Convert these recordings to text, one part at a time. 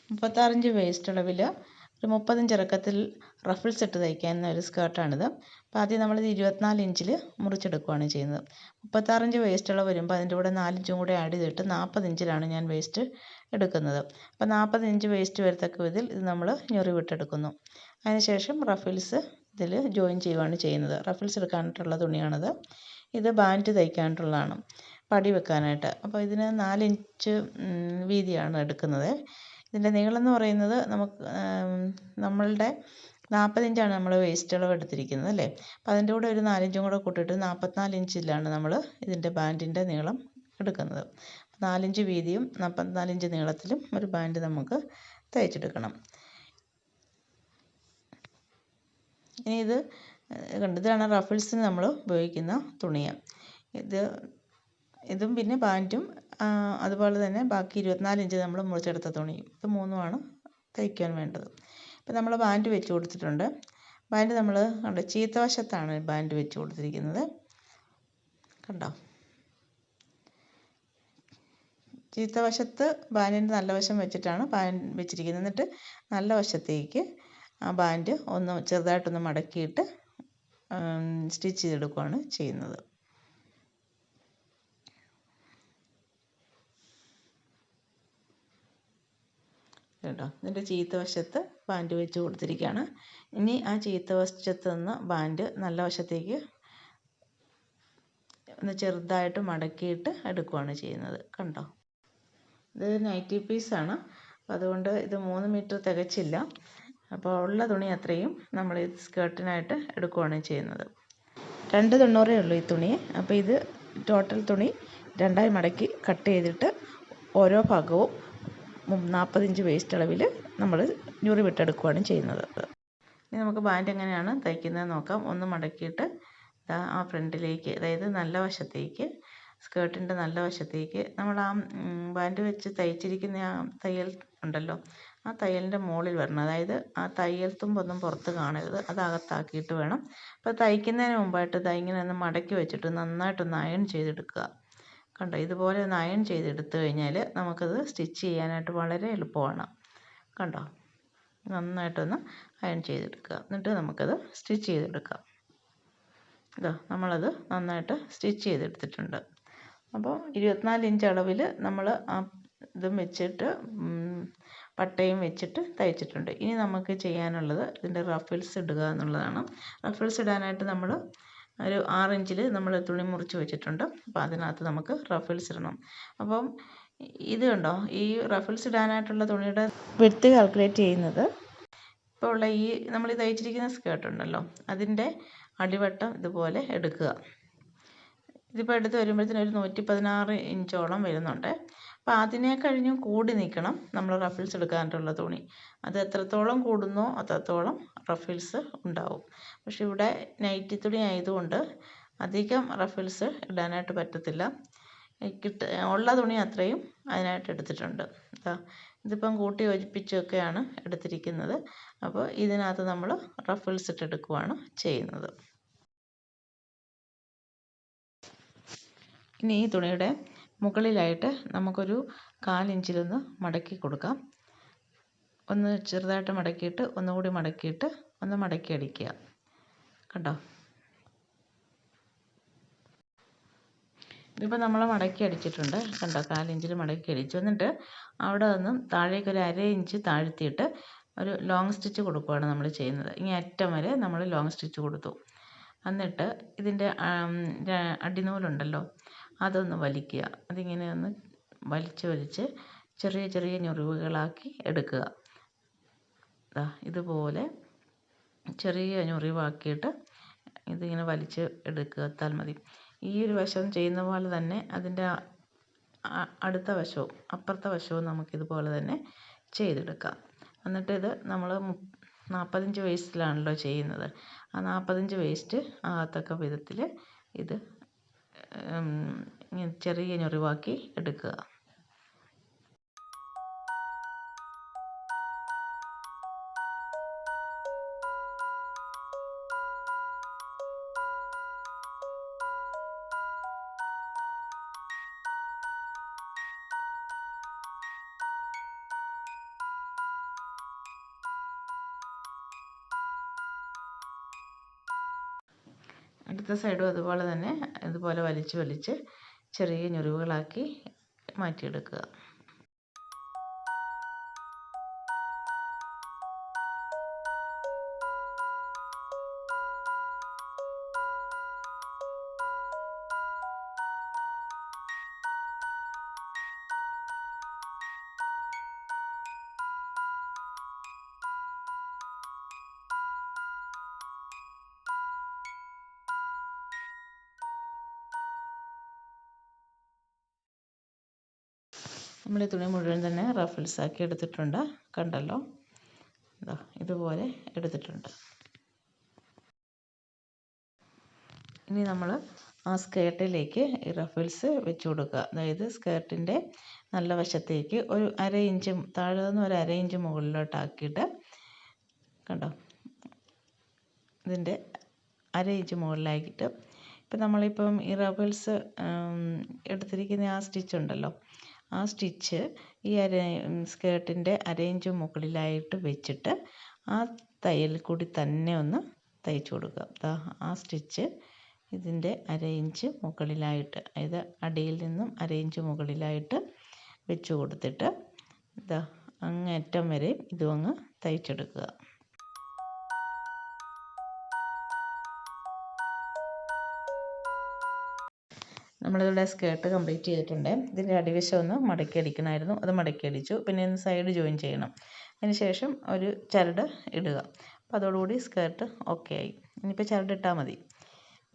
36 inch waste അളവിൽ ഒരു 30 inch ഇറക്കത്തിൽ ruffles ഇട്ട് തയ്ക്കാവുന്ന ഒരു സ്കേർട്ടാണിത്. അപ്പോൾ ആദ്യം നമ്മളിത് 24 ഇഞ്ചിൽ മുറിച്ചെടുക്കുകയാണ് ചെയ്യുന്നത്. 36 ഇഞ്ച് വേസ്റ്റ് അളവ് വരുമ്പോൾ അതിൻ്റെ കൂടെ 4 ഇഞ്ചും കൂടെ ആഡ് ചെയ്തിട്ട് 40 ഇഞ്ചിലാണ് ഞാൻ വേസ്റ്റ് എടുക്കുന്നത്. അപ്പോൾ 40 ഇഞ്ച് വേസ്റ്റ് വരത്തക്ക വിധത്തിൽ ഇത് നമ്മൾ ഞൊറി വിട്ടെടുക്കുന്നു. അതിനുശേഷം റഫിൾസ് ഇതിൽ ജോയിൻ ചെയ്യുകയാണ് ചെയ്യുന്നത്. റഫിൾസ് എടുക്കാനായിട്ടുള്ള തുണിയാണിത്. ഇത് ബാൻഡ് തയ്ക്കാനായിട്ടുള്ളതാണ്, പടി വെക്കാനായിട്ട്. അപ്പോൾ ഇതിന് 4 ഇഞ്ച് വീതിയാണ് എടുക്കുന്നത്. ഇതിൻ്റെ നീളം എന്ന് പറയുന്നത് നമ്മളുടെ 40 ഇഞ്ചാണ് നമ്മൾ വേസ്റ്റ് അളവ് എടുത്തിരിക്കുന്നത് അല്ലേ. അപ്പോൾ അതിൻ്റെ കൂടെ ഒരു 4 ഇഞ്ചും കൂടെ കൂട്ടിയിട്ട് 44 ഇഞ്ചിലാണ് നമ്മൾ ഇതിൻ്റെ ബാൻഡിൻ്റെ നീളം എടുക്കുന്നത്. 4 ഇഞ്ച് വീതിയും 44 ഇഞ്ച് നീളത്തിലും ഒരു ബാൻഡ് നമുക്ക് തയ്ച്ചെടുക്കണം. ഇനി ഇതാണ് റഫിൾസിന് നമ്മൾ ഉപയോഗിക്കുന്ന തുണിയ. ഇതും പിന്നെ ബാൻഡും അതുപോലെ തന്നെ ബാക്കി 24 ഇഞ്ച് നമ്മൾ മുറിച്ചെടുത്ത തുണിയും, ഇത് മൂന്നുമാണ് തയ്ക്കാൻ വേണ്ടത്. ഇപ്പം നമ്മൾ ബാൻഡ് വെച്ച് കൊടുത്തിട്ടുണ്ട്. ബാൻഡ് നമ്മൾ കണ്ടോ, ചീത്ത വശത്താണ് ബാൻഡ് വെച്ച് കൊടുത്തിരിക്കുന്നത്. കണ്ടോ, ചീത്ത വശത്ത് ബാൻഡിൻ്റെ നല്ല വശം വെച്ചിട്ടാണ് ബാൻഡ് വെച്ചിരിക്കുന്നത്. എന്നിട്ട് നല്ല വശത്തേക്ക് ആ ബാൻഡ് ഒന്ന് ചെറുതായിട്ടൊന്ന് മടക്കിയിട്ട് സ്റ്റിച്ച് ചെയ്തെടുക്കുകയാണ് ചെയ്യുന്നത്. കേട്ടോ, ഇതിൻ്റെ ചീത്ത വശത്ത് ബാൻഡ് വെച്ച് കൊടുത്തിരിക്കുകയാണ്. ഇനി ആ ചീത്ത വശത്ത് നിന്ന് ബാൻഡ് നല്ല വശത്തേക്ക് ഒന്ന് ചെറുതായിട്ട് മടക്കിയിട്ട് എടുക്കുകയാണ് ചെയ്യുന്നത്. കണ്ടോ, ഇത് നൈറ്റി പീസാണ്. അതുകൊണ്ട് ഇത് 3 മീറ്റർ തികച്ചില്ല. അപ്പോൾ ഉള്ള തുണി അത്രയും നമ്മൾ ഈ സ്കേർട്ടിനായിട്ട് എടുക്കുകയാണ് ചെയ്യുന്നത്. 290 ഉള്ളൂ ഈ തുണി. അപ്പോൾ ഇത് ടോട്ടൽ തുണി 2ആയി മടക്കി കട്ട് ചെയ്തിട്ട് ഓരോ ഭാഗവും 40 ഇഞ്ച് വേസ്റ്റ് അളവിൽ നമ്മൾ ഞൊറി വിട്ടെടുക്കുകയാണ് ചെയ്യുന്നത്. ഇനി നമുക്ക് ബാൻഡ് എങ്ങനെയാണ് തയ്ക്കുന്നത് നോക്കാം. ഒന്ന് മടക്കിയിട്ട് ആ ഫ്രണ്ടിലേക്ക്, അതായത് നല്ല വശത്തേക്ക്, സ്കേർട്ടിൻ്റെ നല്ല വശത്തേക്ക് നമ്മൾ ആ ബാൻഡ് വെച്ച് തയ്ച്ചിരിക്കുന്ന ആ തയ്യൽ ഉണ്ടല്ലോ, ആ തയ്യലിൻ്റെ മുകളിൽ വരണം. അതായത് ആ തയ്യൽ തുമ്പൊന്നും പുറത്ത് കാണരുത്, അത് അകത്താക്കിയിട്ട് വേണം. അപ്പോൾ തയ്ക്കുന്നതിന് മുമ്പായിട്ട് ഇങ്ങനെ ഒന്ന് മടക്കി വെച്ചിട്ട് നന്നായിട്ടൊന്ന് അയൺ ചെയ്തെടുക്കുക. കണ്ടോ, ഇതുപോലെ ഒന്ന് അയൺ ചെയ്തെടുത്തു കഴിഞ്ഞാൽ നമുക്കത് സ്റ്റിച്ച് ചെയ്യാനായിട്ട് വളരെ എളുപ്പമാണ്. കണ്ടോ, നന്നായിട്ടൊന്ന് അയൺ ചെയ്തെടുക്കുക. എന്നിട്ട് നമുക്കത് സ്റ്റിച്ച് ചെയ്തെടുക്കാം. ഇതാ, നമ്മളത് നന്നായിട്ട് സ്റ്റിച്ച് ചെയ്തെടുത്തിട്ടുണ്ട്. അപ്പോൾ 24 ഇഞ്ച് അളവിൽ നമ്മൾ ആ ഇതും വെച്ചിട്ട് പട്ടയും വെച്ചിട്ട് തയ്ച്ചിട്ടുണ്ട്. ഇനി നമുക്ക് ചെയ്യാനുള്ളത് ഇതിൻ്റെ റഫിൾസ് ഇടുക എന്നുള്ളതാണ്. റഫിൾസ് ഇടാനായിട്ട് നമ്മൾ ഒരു 6 ഇഞ്ചിൽ നമ്മൾ തുണി മുറിച്ച് വെച്ചിട്ടുണ്ട്. അപ്പോൾ അതിനകത്ത് നമുക്ക് റഫിൾസ് ഇടണം. അപ്പം ഇത് കണ്ടോ, ഈ റഫിൾസ് ഇടാനായിട്ടുള്ള തുണിയുടെ വിഡ്ത്ത് കാൽക്കുലേറ്റ് ചെയ്യുന്നത് ഇപ്പോൾ ഉള്ള ഈ നമ്മൾ ഈ തയ്ച്ചിരിക്കുന്ന സ്കേർട്ട് ഉണ്ടല്ലോ, അതിൻ്റെ അടിവട്ടം ഇതുപോലെ എടുക്കുക. ഇതിപ്പോൾ എടുത്ത് വരുമ്പോഴത്തേനും ഒരു 116 ഇഞ്ചോളം വരുന്നുണ്ട്. അപ്പോൾ അതിനെ കഴിഞ്ഞും കൂടി നിൽക്കണം നമ്മൾ റഫിൾസ് എടുക്കാനായിട്ടുള്ള തുണി. അത് എത്രത്തോളം കൂടുന്നോ അത്രത്തോളം റഫിൾസ് ഉണ്ടാവും. പക്ഷെ ഇവിടെ നൈറ്റി തുണി ആയതുകൊണ്ട് അധികം റഫിൾസ് ഇടാനായിട്ട് പറ്റത്തില്ല. ഉള്ള തുണി അത്രയും അതിനായിട്ട് എടുത്തിട്ടുണ്ട്. ഇതിപ്പം കൂട്ടി യോജിപ്പിച്ചൊക്കെയാണ് എടുത്തിരിക്കുന്നത്. അപ്പോൾ ഇതിനകത്ത് നമ്മൾ റഫിൾസ് ഇട്ടെടുക്കുകയാണ് ചെയ്യുന്നത്. ഇനി ഈ തുണിയുടെ മുകളിലായിട്ട് നമുക്കൊരു 1/4 ഇഞ്ചിലൊന്ന് മടക്കി കൊടുക്കാം. ഒന്ന് ചെറുതായിട്ട് മടക്കിയിട്ട് ഒന്നുകൂടി മടക്കിയിട്ട് ഒന്ന് മടക്കി അടിക്കുക. കണ്ടോ, ഇതിപ്പോൾ നമ്മൾ മടക്കി അടിച്ചിട്ടുണ്ട്. കണ്ടോ, 1/4 ഇഞ്ചിൽ മടക്കി അടിച്ചു. എന്നിട്ട് അവിടെ നിന്നും താഴേക്ക് ഒരു 1/2 ഇഞ്ച് താഴ്ത്തിയിട്ട് ഒരു ലോങ് സ്റ്റിച്ച് കൊടുക്കുകയാണ് നമ്മൾ ചെയ്യുന്നത്. ഇനി അറ്റം വരെ നമ്മൾ ലോങ് സ്റ്റിച്ച് കൊടുത്തു. എന്നിട്ട് ഇതിൻ്റെ അടിനൂലുണ്ടല്ലോ, അതൊന്ന് വലിക്കുക. അതിങ്ങനെ ഒന്ന് വലിച്ച് ചെറിയ ചെറിയ ഞൊറിവുകളാക്കി എടുക്കുക. ഇതുപോലെ ചെറിയ ഞൊറിവാക്കിയിട്ട് ഇതിങ്ങനെ വലിച്ച് എടുത്താൽ മതി. ഈ ഒരു വശം ചെയ്യുന്ന പോലെ തന്നെ അതിൻ്റെ അടുത്ത വശവും അപ്പുറത്തെ വശവും നമുക്കിതുപോലെ തന്നെ ചെയ്തെടുക്കാം. എന്നിട്ട് ഇത് നമ്മൾ 40 ഇഞ്ച് വേസ്റ്റിലാണല്ലോ ചെയ്യുന്നത്. ആ 40 ഇഞ്ച് വേസ്റ്റ് ആകത്തക്ക വിധത്തിൽ ഇത് ചെറിയ ഞൊറിവാക്കി എടുക്കുക. അടുത്ത സൈഡും അതുപോലെ തന്നെ ഇതുപോലെ വലിച്ച് ചെറിയ ഞൊറിവുകളാക്കി മാറ്റിയെടുക്കുക. നമ്മൾ ഈ തുണി മുഴുവൻ തന്നെ റഫിൾസ് ആക്കി എടുത്തിട്ടുണ്ട്. കണ്ടല്ലോ, ഇതാ ഇതുപോലെ എടുത്തിട്ടുണ്ട്. ഇനി നമ്മൾ ആ സ്കേർട്ടിലേക്ക് ഈ റഫിൾസ് വെച്ച് കൊടുക്കുക. അതായത് സ്കേർട്ടിൻ്റെ നല്ല വശത്തേക്ക് ഒരു 1/2 ഇഞ്ച് താഴെ നിന്ന് ഒരു 1/2 ഇഞ്ച് മുകളിലോട്ടാക്കിയിട്ട്, കണ്ടോ, ഇതിൻ്റെ 1/2 ഇഞ്ച് മുകളിലാക്കിയിട്ട് ഇപ്പം നമ്മളിപ്പം ഈ റഫിൾസ് എടുത്തിരിക്കുന്ന ആ സ്റ്റിച്ച് ഉണ്ടല്ലോ, ആ സ്റ്റിച്ച് ഈ സ്കേർട്ടിൻ്റെ 1/2 ഇഞ്ച് മുകളിലായിട്ട് വെച്ചിട്ട് ആ തയ്യൽ കൂടി തന്നെ ഒന്ന് തയ്ച്ചു കൊടുക്കുക. ആ സ്റ്റിച്ച് ഇതിൻ്റെ 1/2 ഇഞ്ച് മുകളിലായിട്ട്, അതായത് അടിയിൽ നിന്നും 1/2 ഇഞ്ച് മുകളിലായിട്ട് വെച്ച് കൊടുത്തിട്ട് ഇതാ അങ്ങേറ്റം വരെ ഇതും അങ്ങ് തയ്ച്ചെടുക്കുക. നമ്മളിവിടെ സ്കേർട്ട് കംപ്ലീറ്റ് ചെയ്തിട്ടുണ്ട്. ഇതിൻ്റെ അടിവശം ഒന്ന് മടക്കി അടിക്കണമായിരുന്നു, അത് മടക്കി അടിച്ചു. പിന്നെ ഒന്ന് സൈഡ് ജോയിൻ ചെയ്യണം. അതിന് ശേഷം ഒരു ചരട് ഇടുക. അപ്പോൾ അതോടുകൂടി സ്കേർട്ട് ഓക്കെ ആയി. ഇനിയിപ്പോൾ ചരട് ഇട്ടാൽ മതി.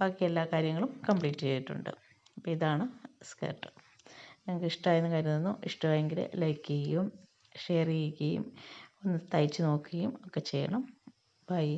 ബാക്കി എല്ലാ കാര്യങ്ങളും കംപ്ലീറ്റ് ചെയ്തിട്ടുണ്ട്. അപ്പോൾ ഇതാണ് സ്കേർട്ട്. നിങ്ങൾക്ക് ഇഷ്ടമായെന്ന് കരുതുന്നു. ഇഷ്ടമായെങ്കിൽ ലൈക്ക് ചെയ്യുകയും ഷെയർ ചെയ്യുകയും ഒന്ന് തയ്ച്ച് നോക്കുകയും ഒക്കെ ചെയ്യണം. ബൈ.